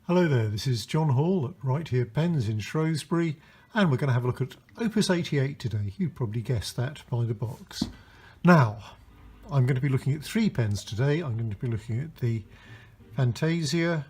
Hello there, this is John Hall at Right Here Pens in Shrewsbury, and we're going to have a look at Opus 88 today. You'd probably guessed that by the box. Now, I'm going to be looking at three pens today. I'm going to be looking at the Fantasia,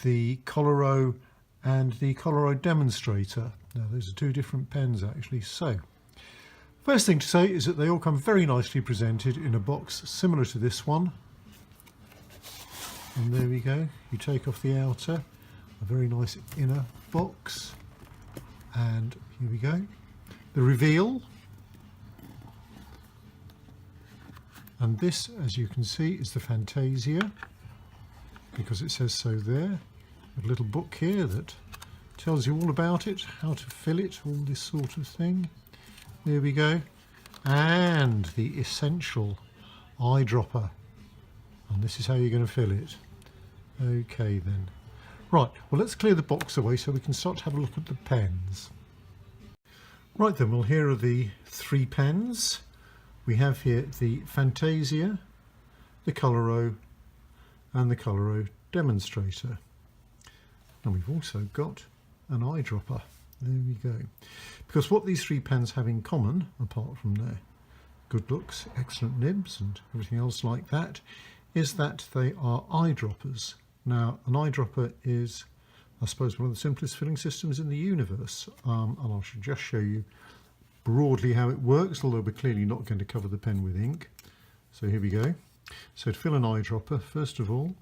the Koloro and the Koloro Demonstrator. Now those are two different pens actually. So, first thing to say is that they all come very nicely presented in a box similar to this one. And there we go, you take off the outer, a very nice inner box, and here we go, the reveal. And this, as you can see, is the Fantasia, because it says so there. A little book here that tells you all about it, how to fill it, all this sort of thing. There we go. And the essential eyedropper. And this is how you're going to fill it. Okay then. Right, well let's clear the box away so we can start to have a look at the pens. Right then, well here are the three pens. We have here the Fantasia, the Koloro and the Koloro Demonstrator. And we've also got an eyedropper. There we go. Because what these three pens have in common, apart from their good looks, excellent nibs and everything else like that, is that they are eyedroppers. Now, an eyedropper is, I suppose, one of the simplest filling systems in the universe, and I should just show you broadly how it works, although we're clearly not going to cover the pen with ink. So here we go. So to fill an eyedropper, first of all,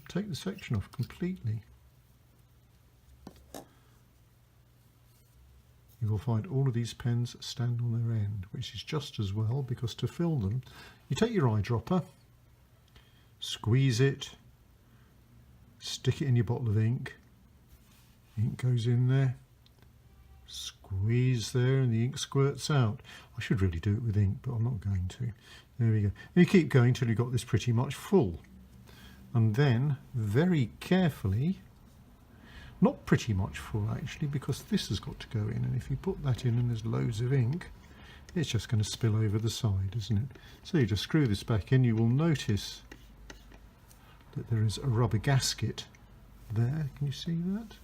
take the section off completely. You will find all of these pens stand on their end, which is just as well, because to fill them, you take your eyedropper, squeeze it, stick it in your bottle of ink, ink goes in there, squeeze there and the ink squirts out. I should really do it with ink, but I'm not going to. There we go. And you keep going till you've got this pretty much full. And then, very carefully, not pretty much full actually, because this has got to go in, and if you put that in and there's loads of ink, it's just going to spill over the side, isn't it? So you just screw this back in. You will notice that there is a rubber gasket there. Can you see that?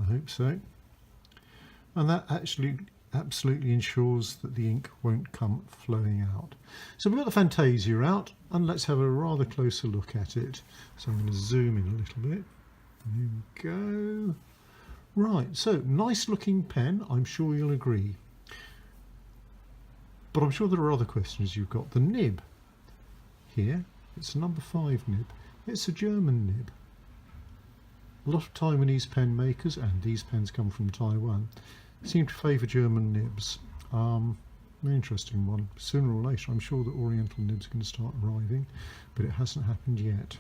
I hope so. And that actually absolutely ensures that the ink won't come flowing out. So we've got the Fantasia out, and let's have a rather closer look at it. So I'm going to zoom in a little bit. Here we go. Right, so nice looking pen, I'm sure you'll agree. But I'm sure there are other questions you've got. The nib here, it's a number 5 nib. It's a German nib. A lot of Taiwanese pen makers, and these pens come from Taiwan, seem to favour German nibs. An interesting one. Sooner or later, I'm sure that Oriental nibs are going to start arriving, but it hasn't happened yet.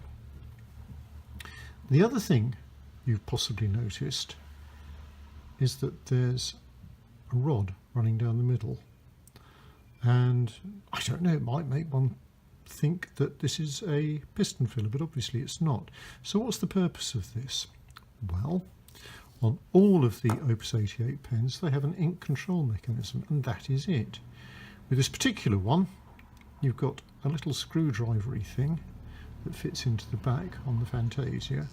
The other thing you've possibly noticed is that there's a rod running down the middle, and I don't know, it might make one think that this is a piston filler, but obviously it's not. So what's the purpose of this? Well, on all of the Opus 88 pens they have an ink control mechanism, and that is it. With this particular one, you've got a little screwdrivery thing that fits into the back on the Fantasia,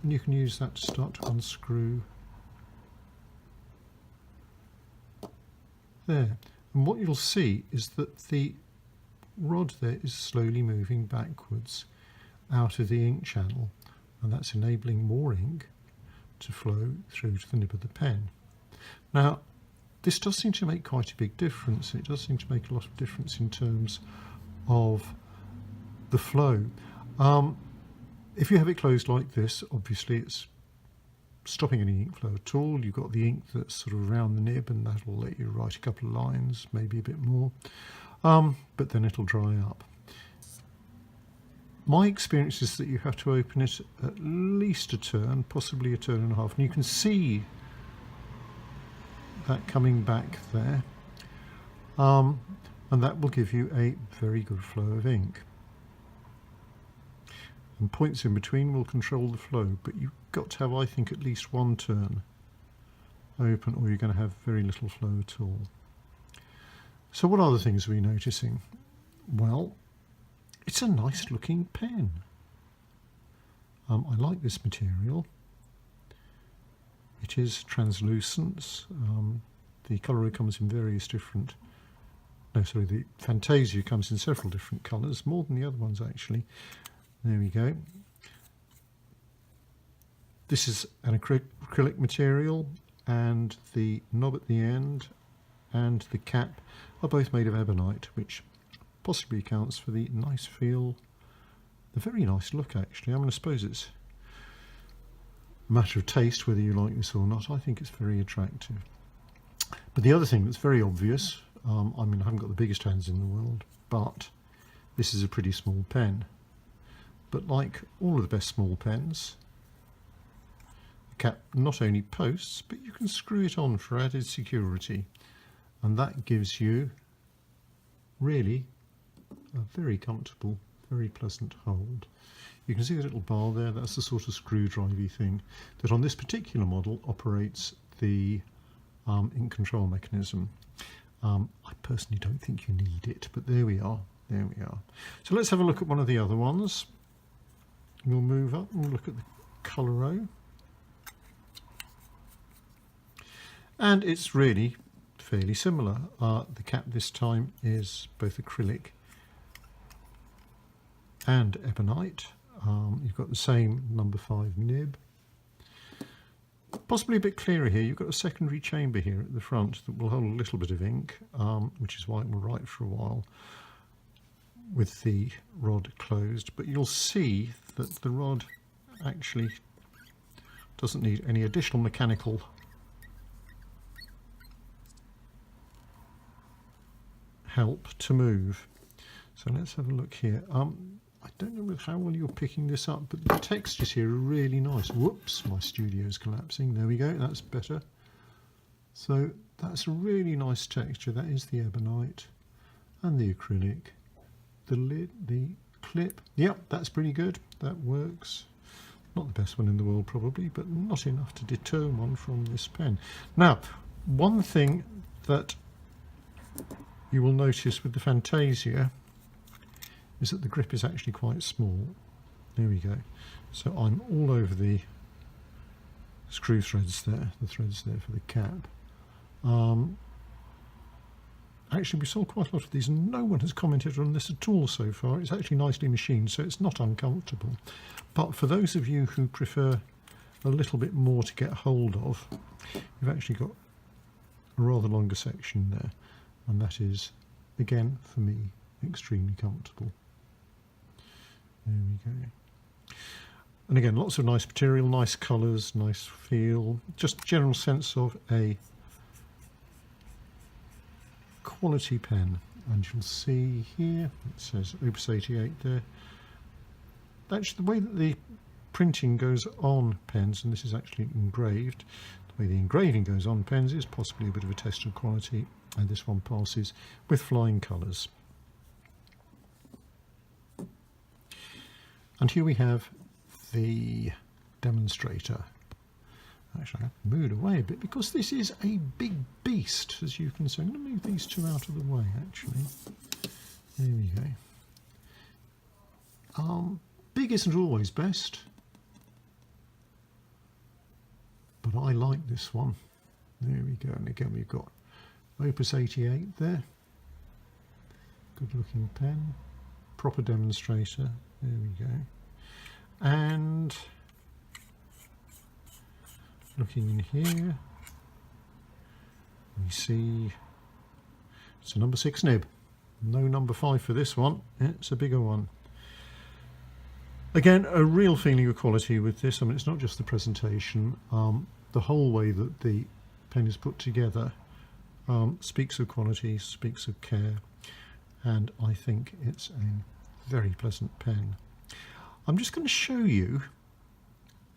and you can use that to start to unscrew there. And what you'll see is that the rod there is slowly moving backwards out of the ink channel, and that's enabling more ink to flow through to the nib of the pen. Now, this does seem to make quite a big difference, and it does seem to make a lot of difference in terms of the flow. If you have it closed like this, obviously it's stopping any ink flow at all. You've got the ink that's sort of around the nib, and that'll let you write a couple of lines, maybe a bit more, but then it'll dry up. My experience is that you have to open it at least a turn, possibly a turn and a half, and you can see that coming back there, and that will give you a very good flow of ink. And points in between will control the flow, but you've got to have, I think, at least one turn open, or you're going to have very little flow at all. So what other things are we noticing? Well, it's a nice looking pen. I like this material. It is translucent. The Koloro comes in various different, the Fantasia comes in several different colours, more than the other ones actually. There we go. This is an acrylic material, and the knob at the end and the cap are both made of ebonite, which possibly accounts for the nice feel, the very nice look actually. I mean, I suppose it's a matter of taste whether you like this or not. I think it's very attractive. But the other thing that's very obvious, I mean, I haven't got the biggest hands in the world, but this is a pretty small pen. But like all of the best small pens, the cap not only posts, but you can screw it on for added security, and that gives you really a very comfortable, very pleasant hold. You can see the little bar there, that's the sort of screwdriver thing that on this particular model operates the ink control mechanism. I personally don't think you need it, but there we are, there we are. So let's have a look at one of the other ones. We'll move up and we'll look at the Koloro. And it's really fairly similar. The cap this time is both acrylic and ebonite. You've got the same number 5 nib. Possibly a bit clearer here. You've got a secondary chamber here at the front that will hold a little bit of ink, which is why it will write for a while with the rod closed. But you'll see that the rod actually doesn't need any additional mechanical help to move. So let's have a look here. I don't know how well you're picking this up, but the textures here are really nice. Whoops, my studio's collapsing. There we go, that's better. So that's a really nice texture. That is the ebonite and the acrylic. The lid, the clip, yep, that's pretty good. That works. Not the best one in the world probably, but not enough to deter one from this pen. Now, one thing that you will notice with the Fantasia is that the grip is actually quite small. There we go. So I'm all over the screw threads there, the threads there for the cap. Actually, we saw quite a lot of these and no one has commented on this at all so far. It's actually nicely machined, so it's not uncomfortable. But for those of you who prefer a little bit more to get hold of, you've actually got a rather longer section there, and that is, again, for me, extremely comfortable. There we go. And again, lots of nice material, nice colours, nice feel, just general sense of a quality pen. And you'll see here, it says Opus 88 there. Actually, the way that the printing goes on pens, and this is actually engraved, the way the engraving goes on pens is possibly a bit of a test of quality, and this one passes with flying colours. And here we have the Demonstrator. Actually, I have to move it away a bit because this is a big beast, as you can see. I'm going to move these two out of the way, actually. There we go. Big isn't always best, but I like this one. There we go. And again, we've got Opus 88 there. Good looking pen. Proper Demonstrator. There we go. And looking in here, we see it's a number 6 nib. No number 5 for this one. It's a bigger one. Again, a real feeling of quality with this. I mean, it's not just the presentation. The whole way that the pen is put together speaks of quality, speaks of care, and I think it's a very pleasant pen. I'm just going to show you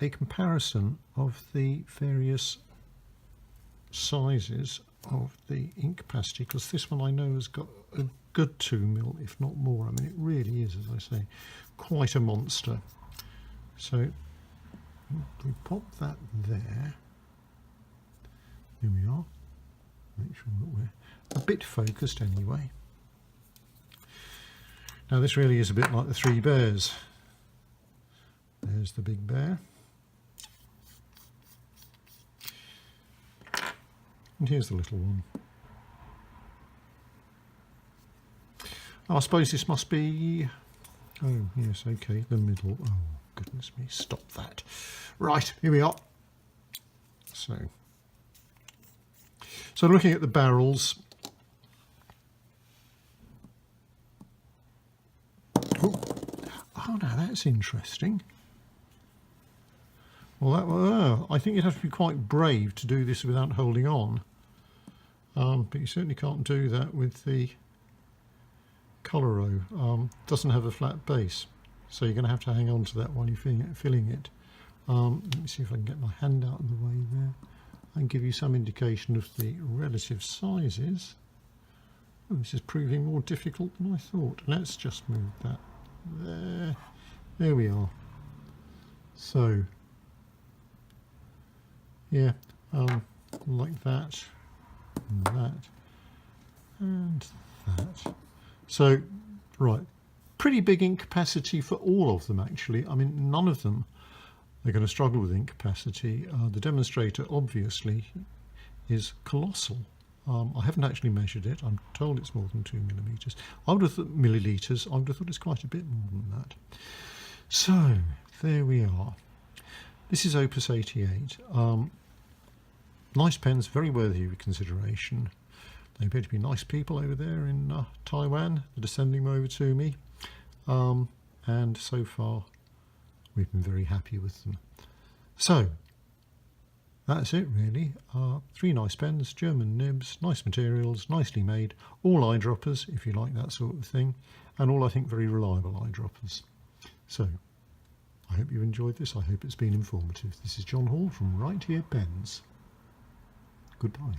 a comparison of the various sizes of the ink capacity, because this one I know has got a good 2mm, if not more. I mean, it really is, as I say, quite a monster. So if we pop that there, here we are. Make sure that we're a bit focused anyway. Now this really is a bit like the Three Bears. There's There's the big bear. And here's the little one. I suppose this must be... Oh, yes, okay, the middle. Oh, goodness me, stop that. Right, here we are. So looking at the barrels... Oh, now that's interesting. Well, I think you'd have to be quite brave to do this without holding on. But you certainly can't do that with the Koloro. Doesn't have a flat base, so you're going to have to hang on to that while you're filling it. Let me see if I can get my hand out of the way there and give you some indication of the relative sizes. Oh, this is proving more difficult than I thought. Let's just move that there. There we are. So, yeah, like that, and that, and that. So, right, pretty big ink capacity for all of them actually. I mean, none of them are going to struggle with ink capacity. The Demonstrator obviously is colossal. I haven't actually measured it. I'm told it's more than 2 millimetres. I would have thought millilitres. I would have thought it's quite a bit more than that. So there we are. This is Opus 88. Nice pens, very worthy of consideration. They appear to be nice people over there in Taiwan that are sending them over to me. And so far, we've been very happy with them. So, that's it really. 3 nice pens, German nibs, nice materials, nicely made, all eyedroppers if you like that sort of thing, and all I think very reliable eyedroppers. So, I hope you enjoyed this. I hope it's been informative. This is John Hall from Right Here Pens. Goodbye.